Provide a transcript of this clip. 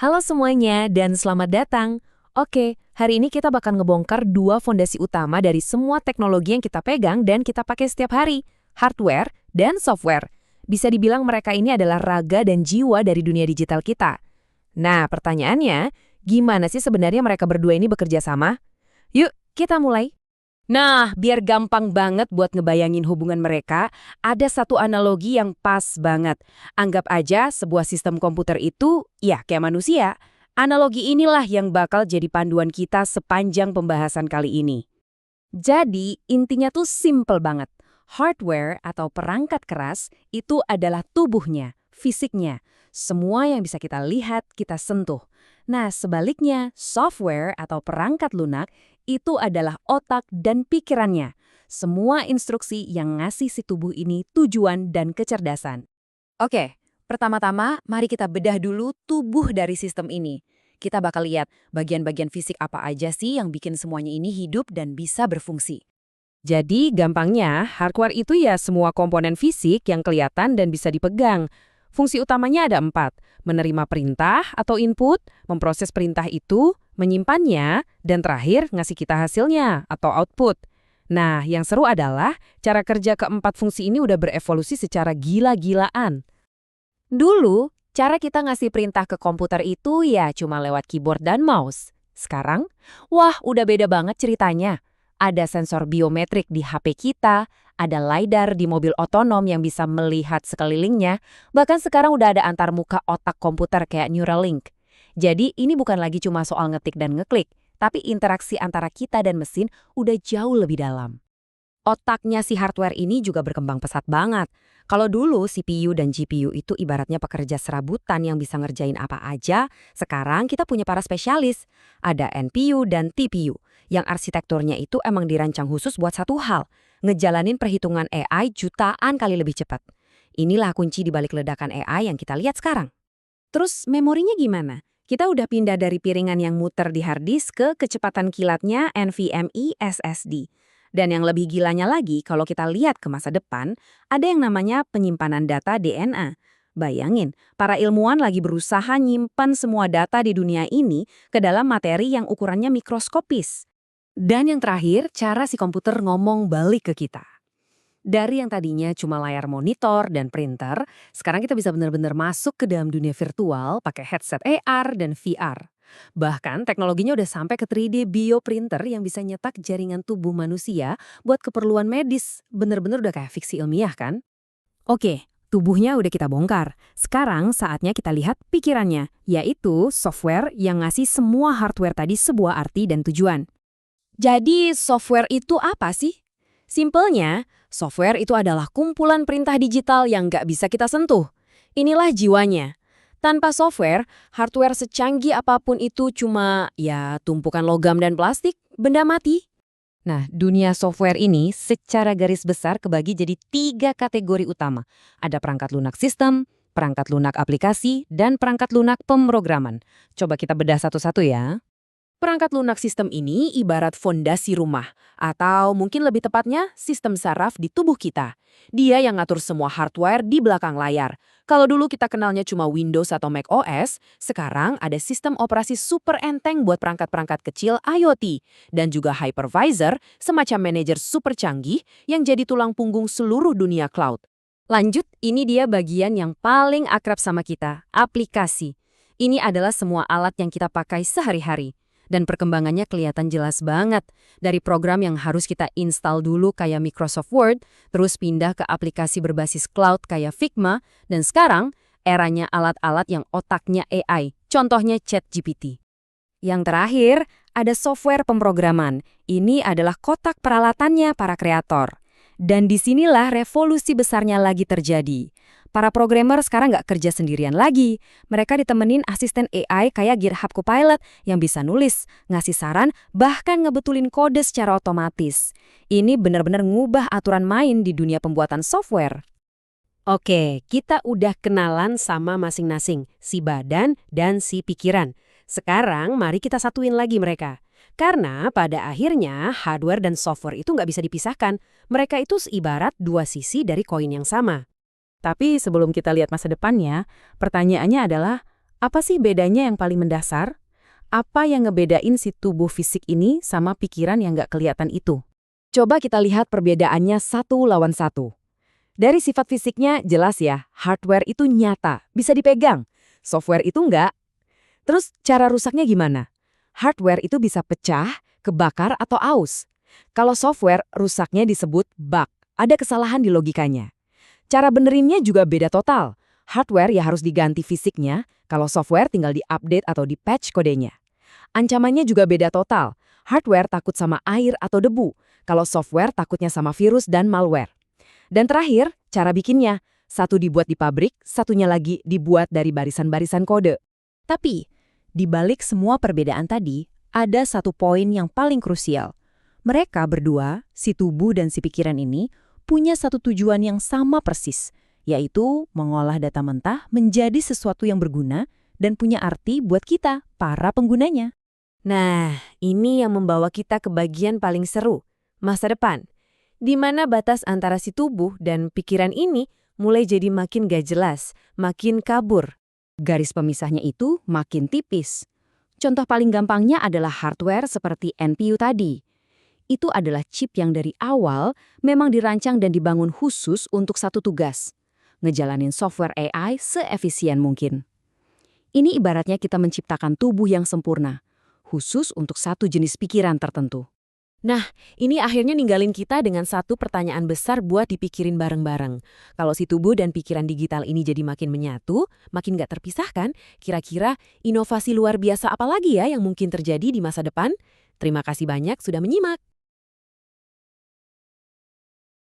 Halo semuanya dan selamat datang. Oke, hari ini kita bakal ngebongkar dua fondasi utama dari semua teknologi yang kita pegang dan kita pakai setiap hari, hardware dan software. Bisa dibilang mereka ini adalah raga dan jiwa dari dunia digital kita. Nah, pertanyaannya, gimana sih sebenarnya mereka berdua ini bekerja sama? Yuk, kita mulai. Nah, biar gampang banget buat ngebayangin hubungan mereka, ada satu analogi yang pas banget. Anggap aja sebuah sistem komputer itu, ya kayak manusia. Analogi inilah yang bakal jadi panduan kita sepanjang pembahasan kali ini. Jadi, intinya tuh simple banget. Hardware atau perangkat keras itu adalah tubuhnya, fisiknya. Semua yang bisa kita lihat, kita sentuh. Nah, sebaliknya, software atau perangkat lunak itu adalah otak dan pikirannya. Semua instruksi yang ngasih si tubuh ini tujuan dan kecerdasan. Oke, pertama-tama mari kita bedah dulu tubuh dari sistem ini. Kita bakal lihat bagian-bagian fisik apa aja sih yang bikin semuanya ini hidup dan bisa berfungsi. Jadi, gampangnya, hardware itu ya semua komponen fisik yang kelihatan dan bisa dipegang. Fungsi utamanya ada 4, menerima perintah atau input, memproses perintah itu, menyimpannya, dan terakhir ngasih kita hasilnya atau output. Nah, yang seru adalah cara kerja keempat fungsi ini udah berevolusi secara gila-gilaan. Dulu, cara kita ngasih perintah ke komputer itu ya cuma lewat keyboard dan mouse. Sekarang, wah udah beda banget ceritanya. Ada sensor biometrik di HP kita, ada LiDAR di mobil otonom yang bisa melihat sekelilingnya, bahkan sekarang udah ada antarmuka otak komputer kayak Neuralink. Jadi ini bukan lagi cuma soal ngetik dan ngeklik, tapi interaksi antara kita dan mesin udah jauh lebih dalam. Otaknya si hardware ini juga berkembang pesat banget. Kalau dulu CPU dan GPU itu ibaratnya pekerja serabutan yang bisa ngerjain apa aja, sekarang kita punya para spesialis. Ada NPU dan TPU, yang arsitekturnya itu emang dirancang khusus buat satu hal, ngejalanin perhitungan AI jutaan kali lebih cepat. Inilah kunci di balik ledakan AI yang kita lihat sekarang. Terus memorinya gimana? Kita udah pindah dari piringan yang muter di hard disk ke kecepatan kilatnya NVMe SSD. Dan yang lebih gilanya lagi, kalau kita lihat ke masa depan, ada yang namanya penyimpanan data DNA. Bayangin, para ilmuwan lagi berusaha nyimpan semua data di dunia ini ke dalam materi yang ukurannya mikroskopis. Dan yang terakhir, cara si komputer ngomong balik ke kita. Dari yang tadinya cuma layar monitor dan printer, sekarang kita bisa benar-benar masuk ke dalam dunia virtual pakai headset AR dan VR. Bahkan teknologinya udah sampai ke 3D bioprinter yang bisa nyetak jaringan tubuh manusia buat keperluan medis. Bener-bener udah kayak fiksi ilmiah kan? Oke, tubuhnya udah kita bongkar. Sekarang saatnya kita lihat pikirannya, yaitu software yang ngasih semua hardware tadi sebuah arti dan tujuan. Jadi software itu apa sih? Simpelnya, software itu adalah kumpulan perintah digital yang nggak bisa kita sentuh. Inilah jiwanya. Tanpa software, hardware secanggih apapun itu cuma ya tumpukan logam dan plastik, benda mati. Nah, dunia software ini secara garis besar kebagi jadi 3 kategori utama. Ada perangkat lunak sistem, perangkat lunak aplikasi, dan perangkat lunak pemrograman. Coba kita bedah satu-satu ya. Perangkat lunak sistem ini ibarat fondasi rumah, atau mungkin lebih tepatnya sistem saraf di tubuh kita. Dia yang ngatur semua hardware di belakang layar. Kalau dulu kita kenalnya cuma Windows atau Mac OS, sekarang ada sistem operasi super enteng buat perangkat-perangkat kecil IoT, dan juga hypervisor, semacam manajer super canggih yang jadi tulang punggung seluruh dunia cloud. Lanjut, ini dia bagian yang paling akrab sama kita, aplikasi. Ini adalah semua alat yang kita pakai sehari-hari. Dan perkembangannya kelihatan jelas banget. Dari program yang harus kita install dulu kayak Microsoft Word, terus pindah ke aplikasi berbasis cloud kayak Figma, dan sekarang eranya alat-alat yang otaknya AI, contohnya ChatGPT. Yang terakhir, ada software pemrograman. Ini adalah kotak peralatannya para kreator. Dan disinilah revolusi besarnya lagi terjadi. Para programmer sekarang nggak kerja sendirian lagi. Mereka ditemenin asisten AI kayak GitHub Copilot yang bisa nulis, ngasih saran, bahkan ngebetulin kode secara otomatis. Ini benar-benar ngubah aturan main di dunia pembuatan software. Oke, kita udah kenalan sama masing-masing, si badan dan si pikiran. Sekarang mari kita satuin lagi mereka. Karena pada akhirnya hardware dan software itu nggak bisa dipisahkan. Mereka itu seibarat dua sisi dari koin yang sama. Tapi sebelum kita lihat masa depannya, pertanyaannya adalah, Apa sih bedanya yang paling mendasar? Apa yang ngebedain si tubuh fisik ini sama pikiran yang nggak kelihatan itu? Coba kita lihat perbedaannya satu lawan satu. Dari sifat fisiknya jelas ya, hardware itu nyata, bisa dipegang. Software itu enggak. Terus cara rusaknya gimana? Hardware itu bisa pecah, kebakar, atau aus. Kalau software, rusaknya disebut bug. Ada kesalahan di logikanya. Cara benerinnya juga beda total. Hardware ya harus diganti fisiknya, kalau software tinggal di-update atau di-patch kodenya. Ancamannya juga beda total. Hardware takut sama air atau debu, kalau software takutnya sama virus dan malware. Dan terakhir, cara bikinnya. Satu dibuat di pabrik, satunya lagi dibuat dari barisan-barisan kode. Tapi, di balik semua perbedaan tadi, ada satu poin yang paling krusial. Mereka berdua, si tubuh dan si pikiran ini, punya satu tujuan yang sama persis, yaitu mengolah data mentah menjadi sesuatu yang berguna dan punya arti buat kita, para penggunanya. Nah, ini yang membawa kita ke bagian paling seru, masa depan. Di mana batas antara si tubuh dan pikiran ini mulai jadi makin gak jelas, makin kabur. Garis pemisahnya itu makin tipis. Contoh paling gampangnya adalah hardware seperti NPU tadi. Itu adalah chip yang dari awal memang dirancang dan dibangun khusus untuk satu tugas, ngejalanin software AI seefisien mungkin. Ini ibaratnya kita menciptakan tubuh yang sempurna, khusus untuk satu jenis pikiran tertentu. Nah, ini akhirnya ninggalin kita dengan satu pertanyaan besar buat dipikirin bareng-bareng. Kalau si tubuh dan pikiran digital ini jadi makin menyatu, makin gak terpisahkan, kira-kira inovasi luar biasa apa lagi ya yang mungkin terjadi di masa depan? Terima kasih banyak sudah menyimak.